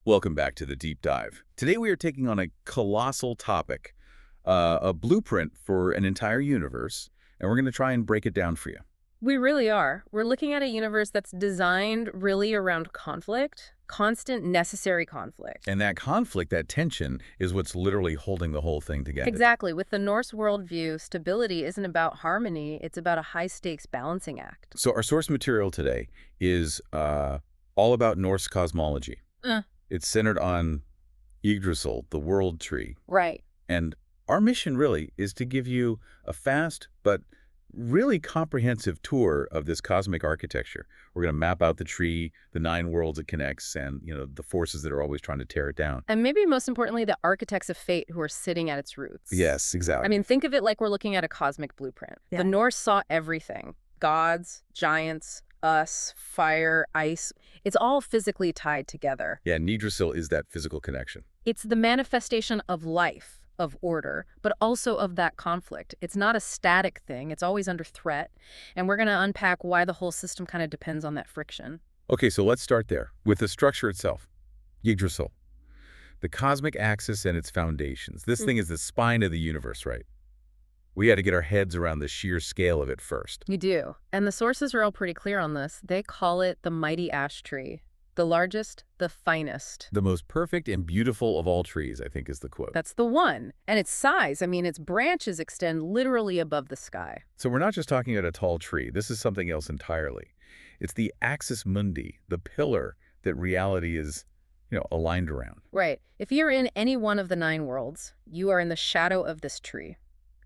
Welcome back to the Deep Dive. Today we are taking on a colossal topic, a blueprint for an entire universe, and we're going to try and break it down for you. We really are. We're looking at a universe that's designed really around conflict, constant necessary conflict. And that conflict, that tension, is what's literally holding the whole thing together. Exactly. With the Norse worldview, stability isn't about harmony, it's about a high-stakes balancing act. So our source material today is all about Norse cosmology. It's centered on Yggdrasil, the world tree. Right. And our mission really is to give you a fast but really comprehensive tour of this cosmic architecture. We're going to map out the tree, the 9 worlds it connects, and the forces that are always trying to tear it down. And maybe most importantly, the architects of fate who are sitting at its roots. Yes, exactly. I mean, think of it like we're looking at a cosmic blueprint. Yeah. The Norse saw everything. Gods, giants, us, fire, ice. It's all physically tied together. Yeah, Yggdrasil is that physical connection. It's the manifestation of life, of order, but also of that conflict. It's not a static thing. It's always under threat. And we're going to unpack why the whole system kind of depends on that friction. Okay, so let's start there with the structure itself. Yggdrasil, the cosmic axis and its foundations. This thing is the spine of the universe, right? We had to get our heads around the sheer scale of it first. You do. And the sources are all pretty clear on this. They call it the mighty ash tree. The largest, the finest. The most perfect and beautiful of all trees, I think is the quote. That's the one. And its size, I mean, its branches extend literally above the sky. So we're not just talking about a tall tree. This is something else entirely. It's the axis mundi, the pillar that reality is, aligned around. Right. If you're in any one of the 9 worlds, you are in the shadow of this tree.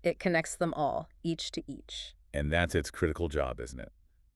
It connects them all, each to each. And that's its critical job, isn't it?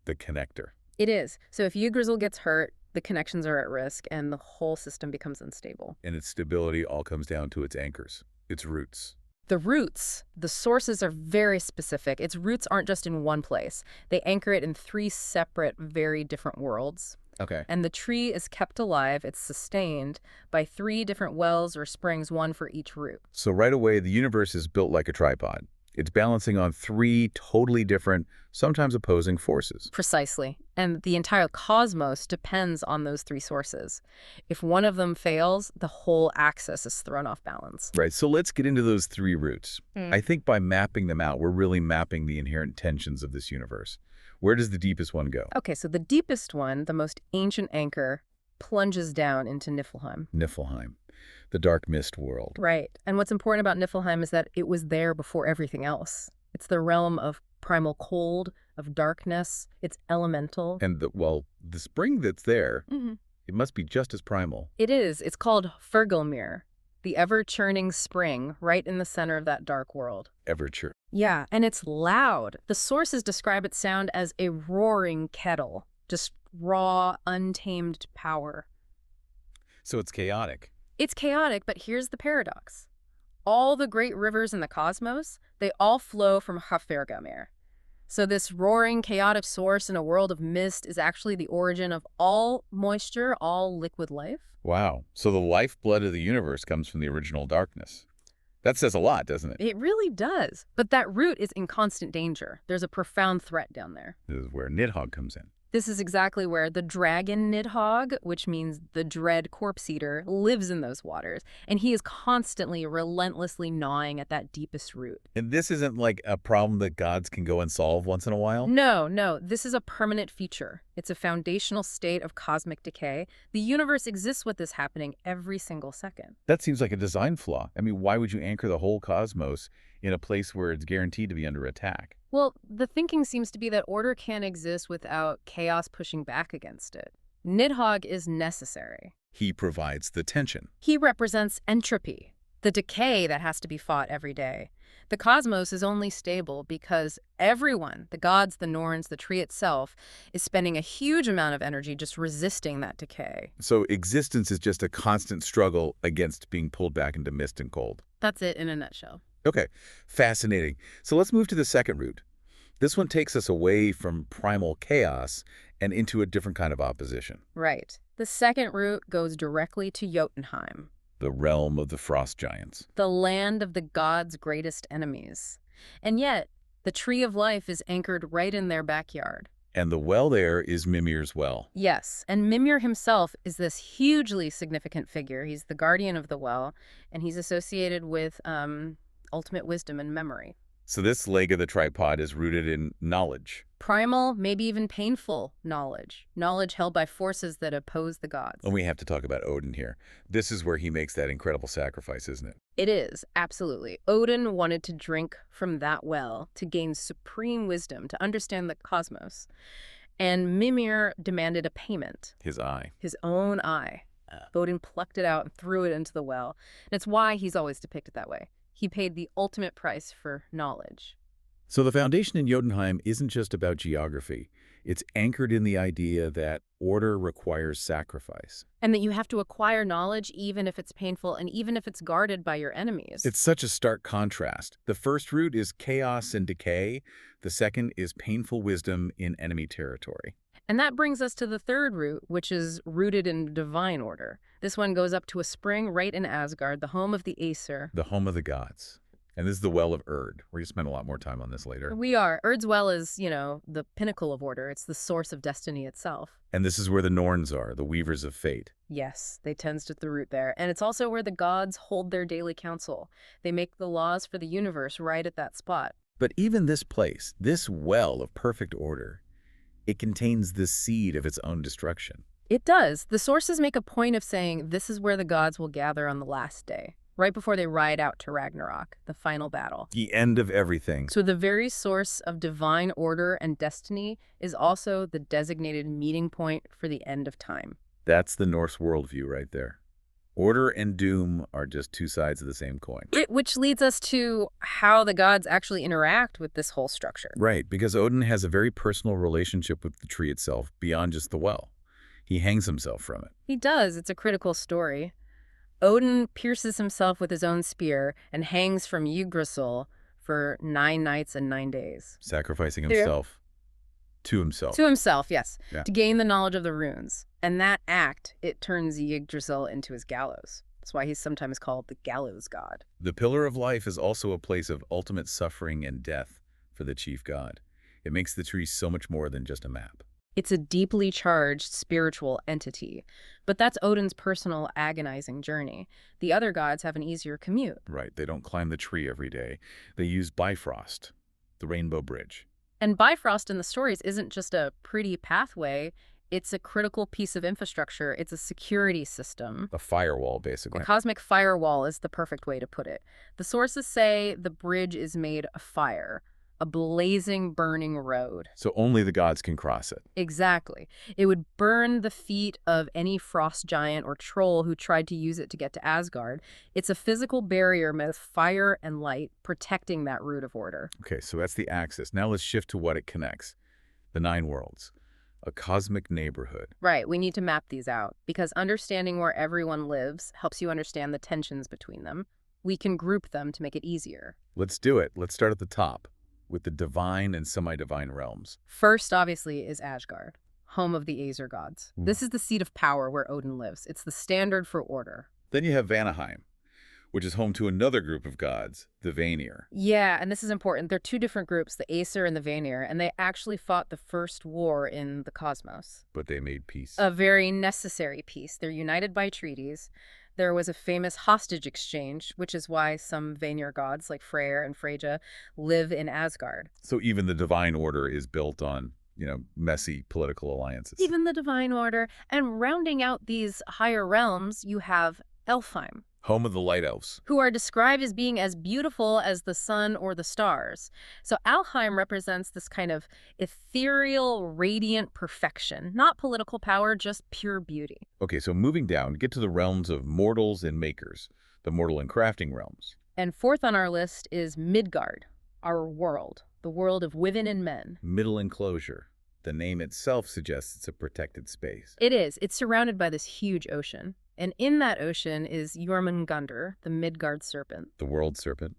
The connector. It is. So if Yggdrasil gets hurt, the connections are at risk and the whole system becomes unstable. And its stability all comes down to its anchors, its roots. The roots, the sources are very specific. Its roots aren't just in one place. They anchor it in 3 separate, very different worlds. Okay. And the tree is kept alive, it's sustained by 3 different wells or springs, one for each root. So right away, the universe is built like a tripod. It's balancing on 3 totally different, sometimes opposing forces. Precisely. And the entire cosmos depends on those 3 sources. If one of them fails, the whole axis is thrown off balance. Right. So let's get into those 3 roots. I think by mapping them out, we're really mapping the inherent tensions of this universe. Where does the deepest one go? Okay, so the deepest one, the most ancient anchor, plunges down into Niflheim. Niflheim, the dark mist world. Right. And what's important about Niflheim is that it was there before everything else. It's the realm of primal cold, of darkness. It's elemental. And the spring that's there, it must be just as primal. It is. It's called Fergelmir, the ever-churning spring right in the center of that dark world. Ever-churning. Yeah, and it's loud. The sources describe its sound as a roaring kettle, just raw, untamed power. So it's chaotic. It's chaotic, but here's the paradox. All the great rivers in the cosmos, they all flow from Hvergelmir. So this roaring, chaotic source in a world of mist is actually the origin of all moisture, all liquid life. Wow. So the lifeblood of the universe comes from the original darkness. That says a lot, doesn't it? It really does. But that root is in constant danger. There's a profound threat down there. This is where Nidhogg comes in. This is exactly where the dragon Nidhogg, which means the dread corpse eater, lives in those waters. And he is constantly, relentlessly gnawing at that deepest root. And this isn't like a problem that gods can go and solve once in a while? No. This is a permanent feature. It's a foundational state of cosmic decay. The universe exists with this happening every single second. That seems like a design flaw. I mean, why would you anchor the whole cosmos in a place where it's guaranteed to be under attack? Well, the thinking seems to be that order can't exist without chaos pushing back against it. Nidhogg is necessary. He provides the tension. He represents entropy, the decay that has to be fought every day. The cosmos is only stable because everyone, the gods, the Norns, the tree itself, is spending a huge amount of energy just resisting that decay. So existence is just a constant struggle against being pulled back into mist and cold. That's it in a nutshell. Okay, fascinating. So let's move to the second root. This one takes us away from primal chaos and into a different kind of opposition. Right. The second root goes directly to Jotunheim. The realm of the frost giants. The land of the gods' greatest enemies. And yet, the tree of life is anchored right in their backyard. And the well there is Mimir's well. Yes, and Mimir himself is this hugely significant figure. He's the guardian of the well, and he's associated with ultimate wisdom and memory. So this leg of the tripod is rooted in knowledge. Primal, maybe even painful knowledge. Knowledge held by forces that oppose the gods. And we have to talk about Odin here. This is where he makes that incredible sacrifice, isn't it? It is, absolutely. Odin wanted to drink from that well to gain supreme wisdom, to understand the cosmos. And Mimir demanded a payment. His eye. His own eye. Odin plucked it out and threw it into the well. And it's why he's always depicted that way. He paid the ultimate price for knowledge. So the foundation in Jotunheim isn't just about geography. It's anchored in the idea that order requires sacrifice. And that you have to acquire knowledge even if it's painful and even if it's guarded by your enemies. It's such a stark contrast. The first route is chaos and decay. The second is painful wisdom in enemy territory. And that brings us to the third route, which is rooted in divine order. This one goes up to a spring right in Asgard, the home of the Aesir. The home of the gods. And this is the well of Erd. We're going to spend a lot more time on this later. We are. Erd's well is, the pinnacle of order. It's the source of destiny itself. And this is where the Norns are, the weavers of fate. Yes, they tend to the root there. And it's also where the gods hold their daily council. They make the laws for the universe right at that spot. But even this place, this well of perfect order, it contains the seed of its own destruction. It does. The sources make a point of saying this is where the gods will gather on the last day, right before they ride out to Ragnarok, the final battle. The end of everything. So the very source of divine order and destiny is also the designated meeting point for the end of time. That's the Norse worldview right there. Order and doom are just two sides of the same coin. Which leads us to how the gods actually interact with this whole structure. Right, because Odin has a very personal relationship with the tree itself, beyond just the well. He hangs himself from it. He does. It's a critical story. Odin pierces himself with his own spear and hangs from Yggdrasil for 9 nights and 9 days. Sacrificing himself to himself. To himself, yes. Yeah. To gain the knowledge of the runes. And that act, it turns Yggdrasil into his gallows. That's why he's sometimes called the gallows god. The pillar of life is also a place of ultimate suffering and death for the chief god. It makes the tree so much more than just a map. It's a deeply charged spiritual entity. But that's Odin's personal agonizing journey. The other gods have an easier commute. Right, they don't climb the tree every day. They use Bifrost, the rainbow bridge. And Bifrost in the stories isn't just a pretty pathway. It's a critical piece of infrastructure. It's a security system. A firewall, basically. A cosmic firewall is the perfect way to put it. The sources say the bridge is made of fire, a blazing, burning road. So only the gods can cross it. Exactly. It would burn the feet of any frost giant or troll who tried to use it to get to Asgard. It's a physical barrier made of fire and light, protecting that root of order. Okay, so that's the axis. Now let's shift to what it connects. The 9 worlds. A cosmic neighborhood. Right, we need to map these out, because understanding where everyone lives helps you understand the tensions between them. We can group them to make it easier. Let's do it. Let's start at the top, with the divine and semi-divine realms. First, obviously, is Asgard, home of the Aesir gods. This is the seat of power where Odin lives. It's the standard for order. Then you have Vanaheim, which is home to another group of gods, the Vanir. Yeah, and this is important. They're 2 different groups, the Aesir and the Vanir, and they actually fought the first war in the cosmos. But they made peace. A very necessary peace. They're united by treaties. There was a famous hostage exchange, which is why some Vanir gods, like Freyr and Freyja, live in Asgard. So even the divine order is built on, messy political alliances. Even the divine order. And rounding out these higher realms, you have Elfheim, home of the light elves, who are described as being as beautiful as the sun or the stars. So Alfheim represents this kind of ethereal, radiant perfection, not political power, just pure beauty. Okay, so moving down, get to the realms of mortals and makers, the mortal and crafting realms. And fourth on our list is Midgard, our world, the world of women and men. Middle enclosure. The name itself suggests it's a protected space. It is. It's surrounded by this huge ocean. And in that ocean is Jormungandr, the Midgard serpent. The world serpent.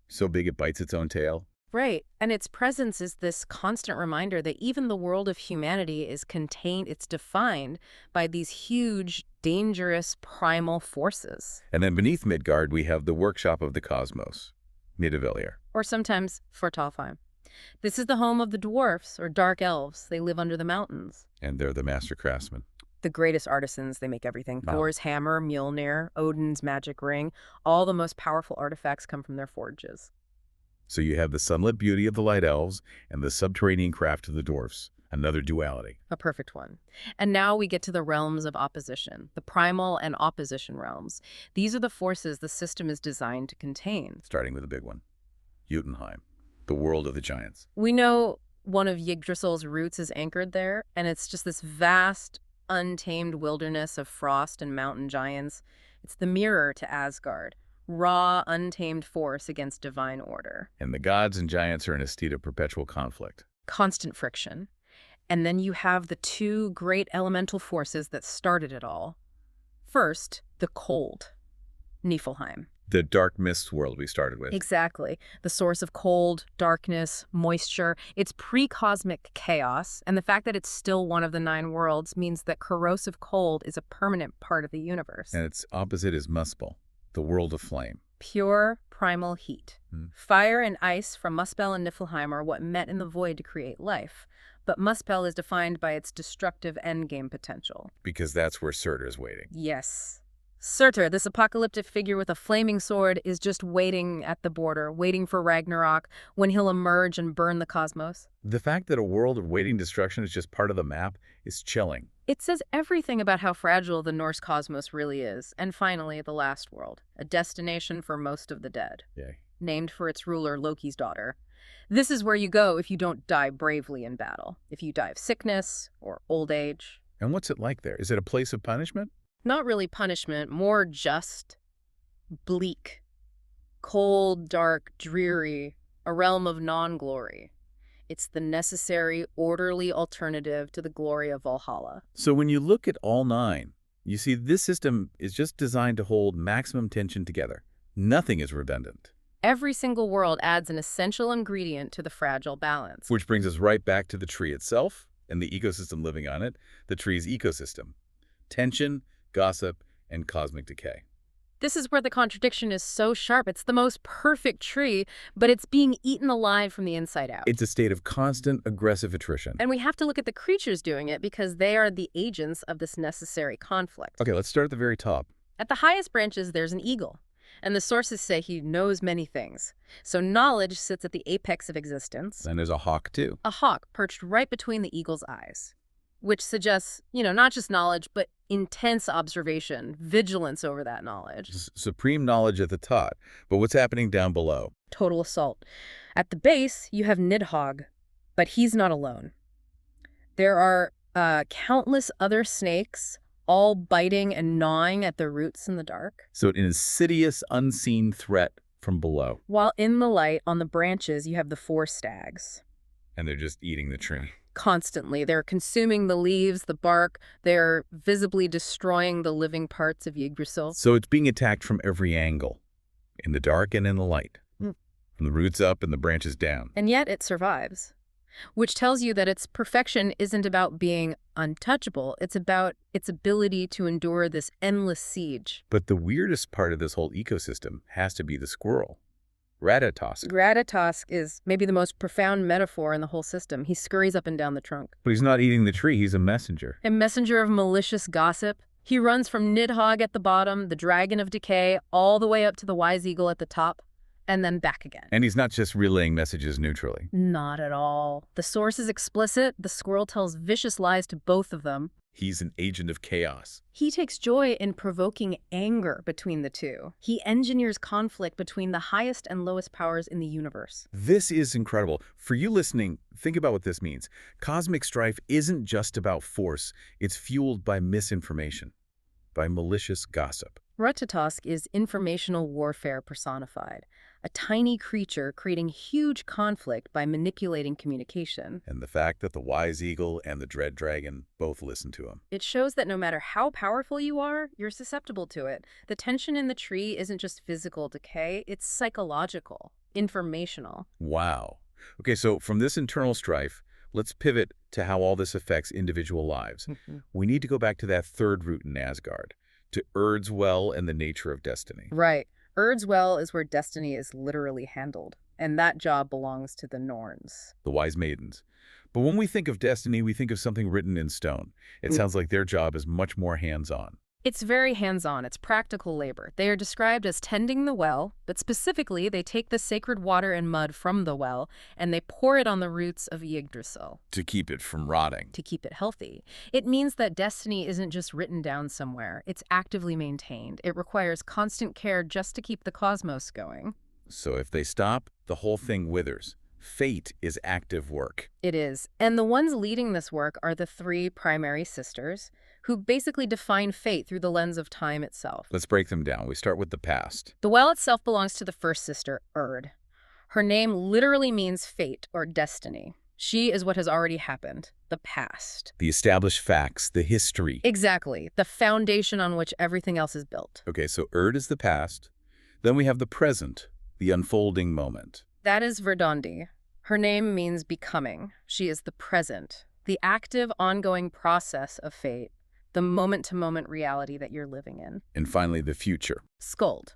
So big it bites its own tail. Right. And its presence is this constant reminder that even the world of humanity is contained, it's defined by these huge, dangerous, primal forces. And then beneath Midgard, we have the workshop of the cosmos, Nidavellir. Or sometimes Fortalfheim. This is the home of the dwarfs, or dark elves. They live under the mountains. And they're the master craftsmen. The greatest artisans, they make everything. Wow. Thor's hammer, Mjolnir, Odin's magic ring. All the most powerful artifacts come from their forges. So you have the sunlit beauty of the light elves and the subterranean craft of the dwarfs. Another duality. A perfect one. And now we get to the realms of opposition, the primal and opposition realms. These are the forces the system is designed to contain. Starting with the big one, Jotunheim, the world of the giants. We know one of Yggdrasil's roots is anchored there, and it's just this vast, untamed wilderness of frost and mountain giants. It's the mirror to Asgard, raw, untamed force against divine order. And the gods and giants are in a state of perpetual conflict. Constant friction. And then you have the two great elemental forces that started it all. First, the cold, Niflheim. The dark mist world we started with. Exactly. The source of cold, darkness, moisture. It's pre-cosmic chaos, and the fact that it's still one of the 9 worlds means that corrosive cold is a permanent part of the universe. And its opposite is Muspel, the world of flame. Pure, primal heat. Fire and ice from Muspel and Niflheim are what met in the void to create life. But Muspel is defined by its destructive endgame potential. Because that's where Surtur is waiting. Yes. Surtur, this apocalyptic figure with a flaming sword, is just waiting at the border, waiting for Ragnarok, when he'll emerge and burn the cosmos. The fact that a world of waiting destruction is just part of the map is chilling. It says everything about how fragile the Norse cosmos really is. And finally, the last world, a destination for most of the dead. Yay. Named for its ruler, Loki's daughter. This is where you go if you don't die bravely in battle, if you die of sickness or old age. And what's it like there? Is it a place of punishment? Not really punishment, more just bleak, cold, dark, dreary, a realm of non-glory. It's the necessary, orderly alternative to the glory of Valhalla. So when you look at all 9, you see this system is just designed to hold maximum tension together. Nothing is redundant. Every single world adds an essential ingredient to the fragile balance. Which brings us right back to the tree itself and the ecosystem living on it, the tree's ecosystem. Tension, gossip, and cosmic decay. This is where the contradiction is so sharp. It's the most perfect tree, but it's being eaten alive from the inside out. It's a state of constant aggressive attrition. And we have to look at the creatures doing it because they are the agents of this necessary conflict. Okay, let's start at the very top. At the highest branches, there's an eagle. And the sources say he knows many things. So knowledge sits at the apex of existence. Then there's a hawk, too. A hawk perched right between the eagle's eyes, which suggests, not just knowledge, but intense observation, vigilance over that knowledge. Supreme knowledge at the top. But what's happening down below? Total assault. At the base, you have Nidhogg, but he's not alone. There are countless other snakes, all biting and gnawing at the roots in the dark. So an insidious, unseen threat from below. While in the light, on the branches, you have the 4 stags. And they're just eating the tree. Constantly. They're consuming the leaves, the bark. They're visibly destroying the living parts of Yggdrasil. So it's being attacked from every angle, in the dark and in the light. From the roots up and the branches down. And yet it survives. Which tells you that its perfection isn't about being untouchable. It's about its ability to endure this endless siege. But the weirdest part of this whole ecosystem has to be the squirrel. Ratatosk. Ratatosk is maybe the most profound metaphor in the whole system. He scurries up and down the trunk. But he's not eating the tree, he's a messenger. A messenger of malicious gossip. He runs from Nidhogg at the bottom, the dragon of decay, all the way up to the wise eagle at the top. And then back again. And he's not just relaying messages neutrally. Not at all. The source is explicit. The squirrel tells vicious lies to both of them. He's an agent of chaos. He takes joy in provoking anger between the two. He engineers conflict between the highest and lowest powers in the universe. This is incredible. For you listening, think about what this means. Cosmic strife isn't just about force. It's fueled by misinformation, by malicious gossip. Ratatosk is informational warfare personified. A tiny creature creating huge conflict by manipulating communication. And the fact that the wise eagle and the dread dragon both listen to him. It shows that no matter how powerful you are, you're susceptible to it. The tension in the tree isn't just physical decay, it's psychological, informational. Wow. Okay, so from this internal strife, let's pivot to how all this affects individual lives. We need to go back to that third root in Asgard, to Urd's Well and the nature of destiny. Right. Urd's Well is where destiny is literally handled. and that job belongs to the Norns. The wise maidens. But when we think of destiny, we think of something written in stone. It sounds like their job is much more hands-on. It's very hands-on. It's practical labor. They are described as tending the well, but specifically, they take the sacred water and mud from the well, and they pour it on the roots of Yggdrasil To keep it from rotting. to keep it healthy. It means that destiny isn't just written down somewhere. It's actively maintained. It requires constant care just to keep the cosmos going. So if they stop, the whole thing withers. Fate is active work. It is. And the ones leading this work are the three primary sisters, who basically define fate through the lens of time itself. Let's break them down. We start with the past. The well itself belongs to the first sister, Urd. Her name literally means fate or destiny. She is what has already happened, the past. The established facts, the history. Exactly, the foundation on which everything else is built. Okay, so Urd is the past. Then we have the present, the unfolding moment. That is Verdandi. Her name means becoming. She is the present, the active, ongoing process of fate, the moment-to-moment reality that you're living in. And finally, the future. Skuld.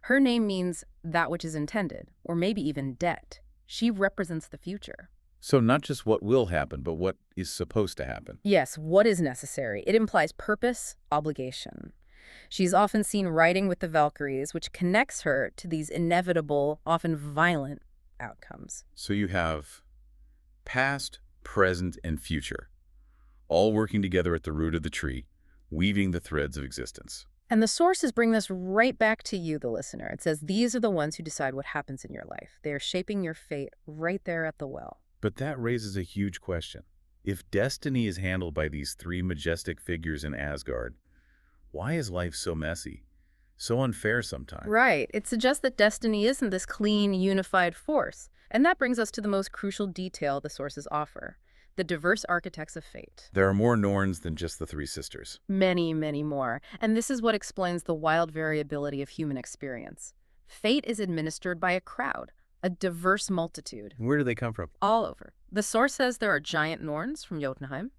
Her name means that which is intended, or maybe even debt. She represents the future. So not just what will happen, but what is supposed to happen. Yes, what is necessary. It implies purpose, obligation. She's often seen riding with the Valkyries, which connects her to these inevitable, often violent outcomes. So you have past, present, and future, all working together at the root of the tree, weaving the threads of existence. And the sources bring this right back to you, the listener. It says these are the ones who decide what happens in your life. They are shaping your fate right there at the well. But that raises a huge question. If destiny is handled by these three majestic figures in Asgard, why is life so messy, so unfair sometimes? Right. It suggests that destiny isn't this clean, unified force. And that brings us to the most crucial detail the sources offer, the diverse architects of fate. There are more Norns than just the three sisters. Many, many more. And this is what explains the wild variability of human experience. Fate is administered by a crowd, a diverse multitude. Where do they come from? All over. The source says there are giant Norns from Jotunheim.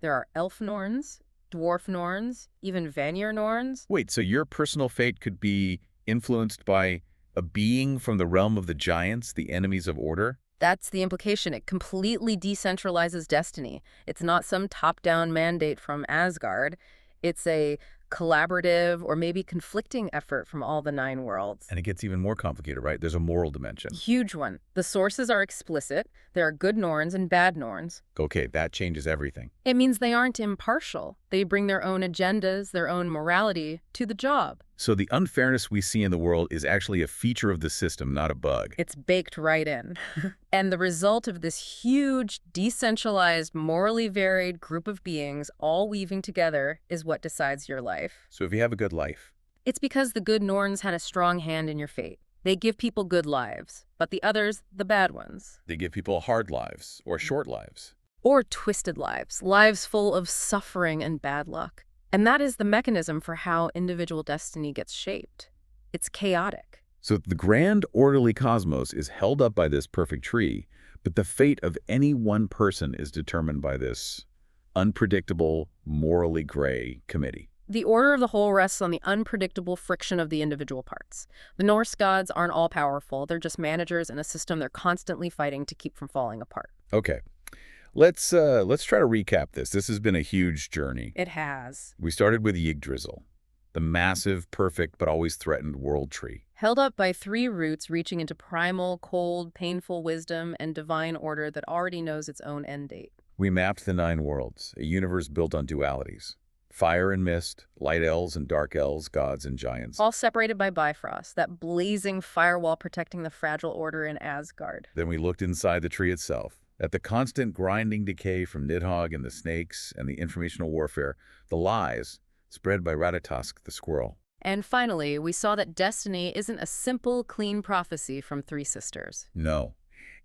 There are elf Norns, dwarf Norns, even Vanir Norns. Wait, so your personal fate could be influenced by a being from the realm of the giants, the enemies of order? That's the implication. It completely decentralizes destiny. It's not some top-down mandate from Asgard. It's a collaborative or maybe conflicting effort from all the 9 worlds. And it gets even more complicated, right? There's a moral dimension. Huge one. The sources are explicit. There are good Norns and bad Norns. Okay, that changes everything. It means they aren't impartial. They bring their own agendas, their own morality to the job. So the unfairness we see in the world is actually a feature of the system, not a bug. It's baked right in. And the result of this huge, decentralized, morally varied group of beings all weaving together is what decides your life. So if you have a good life, It's because the good Norns had a strong hand in your fate. They give people good lives, but the others, the bad ones. they give people hard lives or short lives. Or twisted lives, lives full of suffering and bad luck. And that is the mechanism for how individual destiny gets shaped. It's chaotic. So the grand, orderly cosmos is held up by this perfect tree, but the fate of any one person is determined by this unpredictable, morally gray committee. The order of the whole rests on the unpredictable friction of the individual parts. The Norse gods aren't all-powerful. They're just managers in a system they're constantly fighting to keep from falling apart. Okay, let's try to recap this. This has been a huge journey. It has. We started with Yggdrasil, the massive, perfect, but always threatened world tree. Held up by 3 roots reaching into primal, cold, painful wisdom and divine order that already knows its own end date. We mapped the 9 worlds, a universe built on dualities. Fire and mist, light elves and dark elves, gods and giants. All separated by Bifrost, that blazing firewall protecting the fragile order in Asgard. Then we looked inside the tree itself, at the constant grinding decay from Nidhogg and the snakes and the informational warfare, the lies spread by Ratatosk the squirrel. And finally, we saw that destiny isn't a simple, clean prophecy from 3 sisters. No,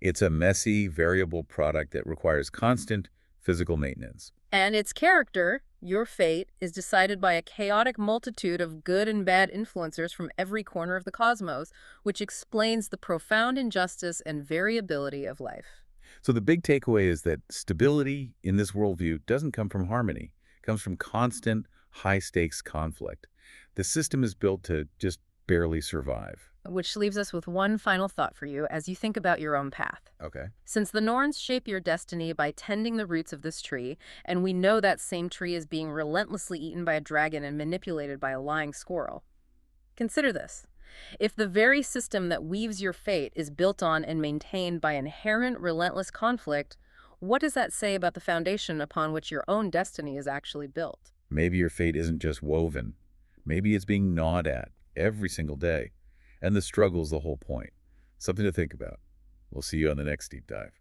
it's a messy, variable product that requires constant physical maintenance. And its character, your fate, is decided by a chaotic multitude of good and bad influencers from every corner of the cosmos, which explains the profound injustice and variability of life. So the big takeaway is that stability in this worldview doesn't come from harmony. It comes from constant, high-stakes conflict. The system is built to just barely survive. Which leaves us with one final thought for you as you think about your own path. Okay. Since the Norns shape your destiny by tending the roots of this tree, and we know that same tree is being relentlessly eaten by a dragon and manipulated by a lying squirrel, consider this. If the very system that weaves your fate is built on and maintained by inherent relentless conflict, what does that say about the foundation upon which your own destiny is actually built? Maybe your fate isn't just woven. Maybe it's being gnawed at every single day. And the struggle's the whole point. Something to think about. We'll see you on the next deep dive.